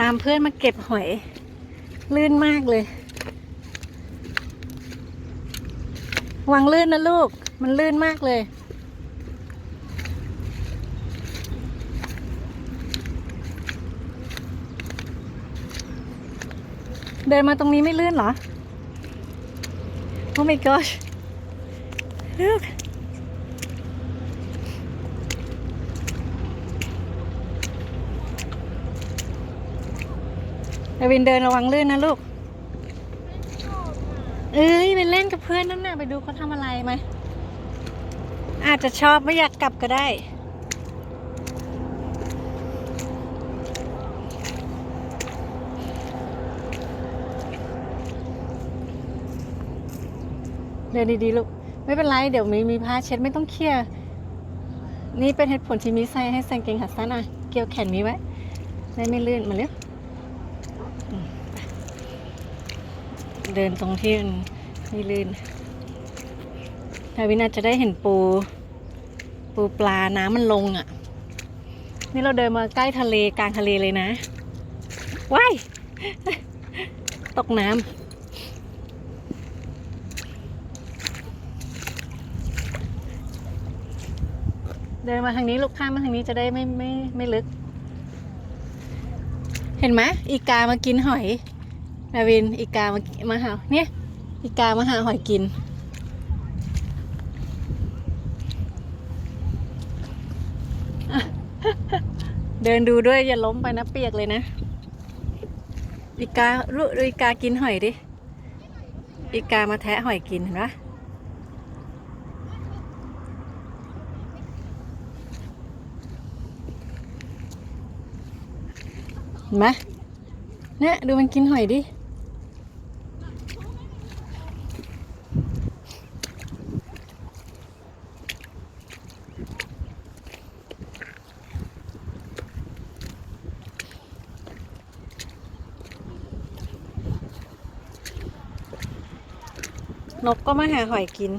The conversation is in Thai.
ตามเพื่อนมาเก็บหอยลื่นมากเลย วางลื่นนะลูกมันลื่นมากเลยเดินมาตรงนี้ไม่ลื่นเหรอ โอ้ my gosh ลูกเดวินเดินระวังลื่นนะลูกเอ้ยไปเล่นกับเพื่อนนั่นน่ะไปดูเขาทำอะไรไหมอาจจะชอบไม่อยากกลับก็ได้เดินดีๆลูกไม่เป็นไรเดี๋ยวมีผ้าเช็ดไม่ต้องเคลียร์นี่เป็นเหตุผลที่มีใส่ให้ใส่กางเกงขาสั้นอ่ะเกี่ยวแขนมีไว้ได้ไม่ลื่นมาเร็วเดินตรงที่ไม่ลื่นดาวินาจะได้เห็นปูปลาน้ำมันลงอ่ะนี่เราเดินมาใกล้ทะเลกลางทะเลเลยนะว้ายตกน้ำเดินมาทางนี้ลูกข้ามมาทางนี้จะได้ไม่ลึกเห็นไหมอีกามากินหอยดาวินอีกามาหาเนี่ยอีกามาหาหอยกินเดินดูด้วยอย่าล้มไปนะเปียกเลยนะอีกาลูกอีกากินหอยดิอีกามาแทะหอยกินเห็นปะเห็นไหมเนี่ยดูมันกินหอยดินกก็มาหาหอยกิน